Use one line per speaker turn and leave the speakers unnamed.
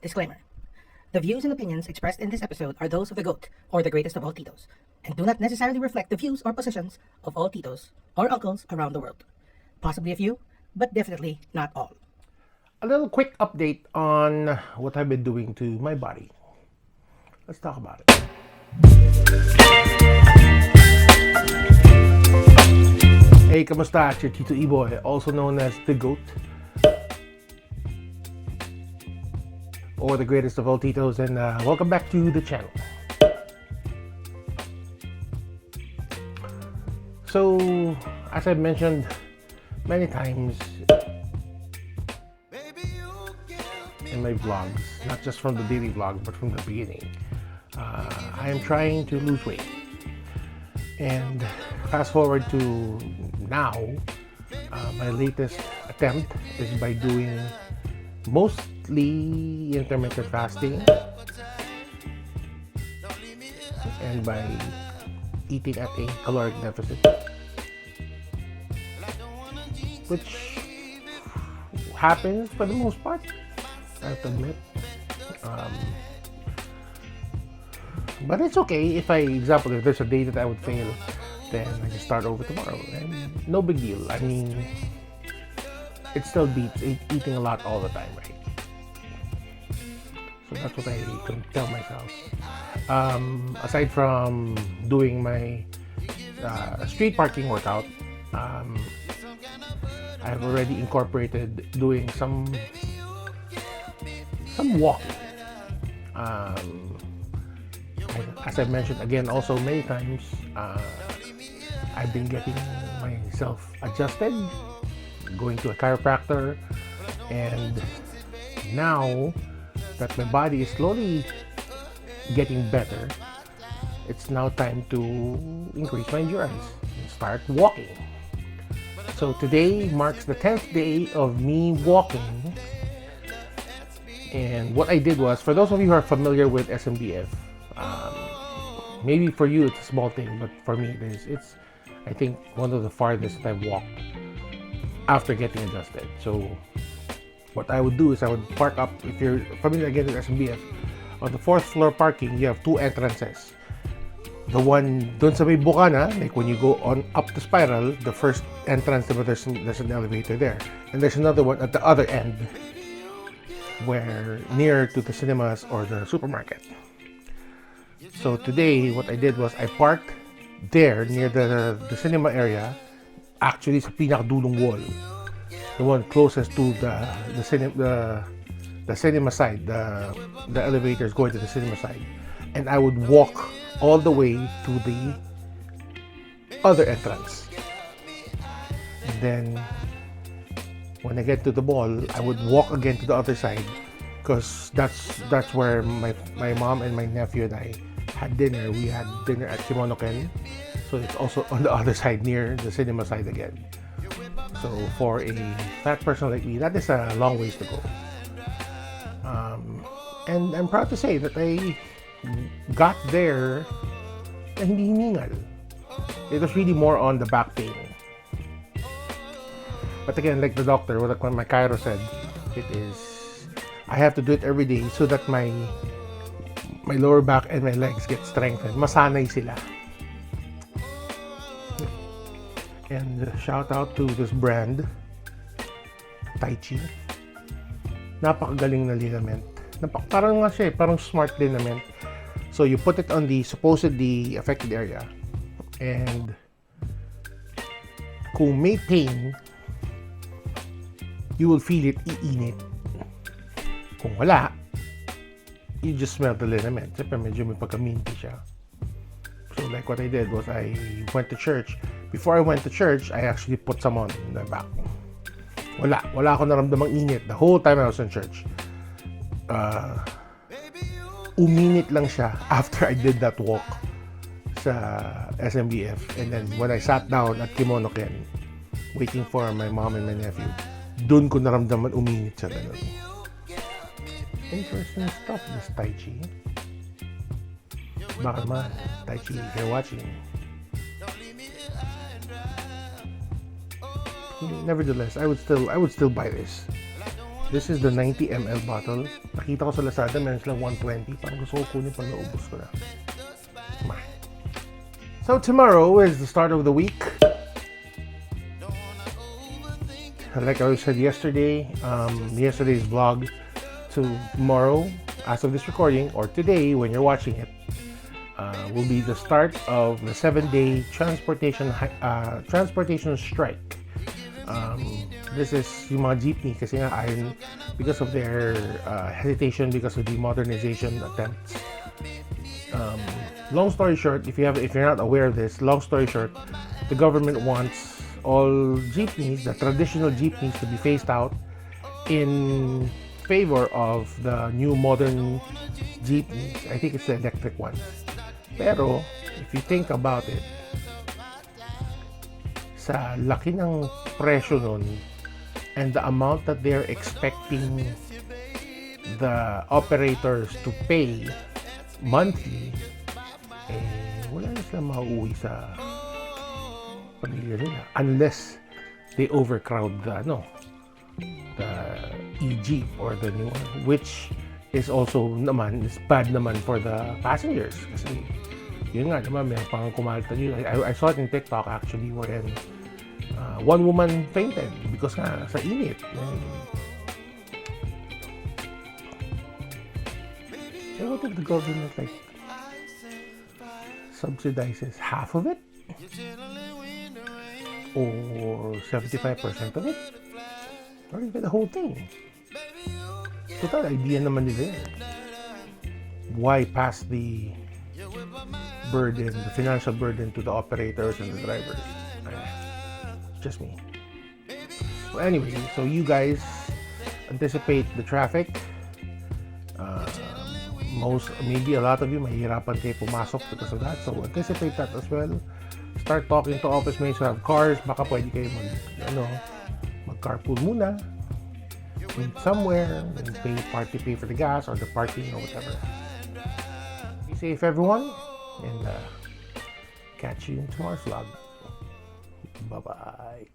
Disclaimer. The views and opinions expressed in this episode are those of the GOAT, or the greatest of all Titos, and do not necessarily reflect the views or positions of all Titos or uncles around the world. Possibly a few, but definitely not all.
A little quick update on what I've been doing to my body. Let's talk about it. Hey, kamusta? It's your Tito E-Boy, also known as the GOAT, or the greatest of all Titos, and welcome back to the channel. So, as I've mentioned many times in my vlogs, not just from the daily vlogs, but from the beginning, I am trying to lose weight. And fast forward to now, my latest attempt is by doing mostly intermittent fasting and by eating at a caloric deficit, which happens for the most part, I have to admit. But it's okay if if there's a day that I would fail, then I just start over tomorrow, and no big deal. I mean, it still beats eating a lot all the time, right? So that's what I can tell myself. Aside from doing my street parking workout, I've already incorporated doing some walking. As I've mentioned again also many times, I've been getting myself adjusted, going to a chiropractor, and now that my body is slowly getting better, it's now time to increase my endurance and start walking. So today marks the 10th day of me walking, and what I did was, for those of you who are familiar with SMBF, maybe for you it's a small thing, but for me it's I think one of the farthest I've walked after getting adjusted. So what I would do is I would park up, if you're familiar again with SMBF, on the 4th floor parking you have two entrances. The one dun sa may bukana, like when you go on up the spiral, the first entrance, there's an elevator there, and there's another one at the other end where near to the cinemas or the supermarket. So today what I did was I parked there near the cinema area, actually sa pinakadulong wall, the one closest to the cinema side, the elevators going to the cinema side, and I would walk all the way to the other entrance. And then when I get to the mall, I would walk again to the other side, because that's where my mom and my nephew and I had dinner. We had dinner at G.O.A.T, so it's also on the other side near the cinema side again. So for a fat person like me, that is a long ways to go. And I'm proud to say that I got there na hindi hiningal. It was really more on the back pain. But again, like the doctor, what my chiro said, it is, I have to do it every day so that my lower back and my legs get strengthened. Masanay sila. And shout out to this brand, Tai Chi. Napakagaling na linament. Parang nga siya, parang smart linament. So you put it on the supposedly affected area, and kung may pain, you will feel it iinit. Kung wala, you just smell the linament. Siyempre medyo may pagka-minty siya. So like what I did was I went to church. Before I went to church, I actually put some on in the back. Wala ako naramdamang init the whole time I was in church. Uminit lang siya after I did that walk sa SMBF, and then when I sat down at Kimono-ken waiting for my mom and my nephew, dun ko naramdaman uminit siya ganun. Interesting stuff, this Tai Chi. Baka naman, Tai Chi, if you're watching. Nevertheless, I would still buy this. This is the 90 ml bottle. Nakita ko sa Lazada, meron silang 120. Parang gusto ko kunin pag naubos ko na. So tomorrow is the start of the week. Like I said yesterday, yesterday's vlog to tomorrow, as of this recording, or today when you're watching it, will be the start of the 7-day transportation strike. This is yung mga jeepney kasi nga because of their hesitation because of the modernization attempts. Long story short, if you're not aware of this, long story short, the government wants all jeepneys, the traditional jeepneys, to be phased out in favor of the new modern jeepneys. I think it's the electric ones. Pero if you think about it, sa laki ng presyo nun and the amount that they're expecting the operators to pay monthly, wala na sila mauuwi sa pamilya nila unless they overcrowd the e-jeep or the new one, which is also is bad naman for the passengers kasi yun nga naman, may pang kumalta yun. I saw it in TikTok actually wherein one woman fainted because nga sa init. I don't think the government subsidizes half of it or 75% of it or even the whole thing. Total idea naman nila yan. Why pass the burden, the financial burden to the operators and the drivers? Just me. Well, anyway, so you guys anticipate the traffic. Maybe a lot of you mahihirapan kayo pumasok because of that. So anticipate that as well. Start talking to office mates who have cars. Baka pwede kayo mag-carpool muna. Meet somewhere and pay for the gas or the parking or whatever. Be safe, everyone, and catch you in tomorrow's vlog. Bye-bye.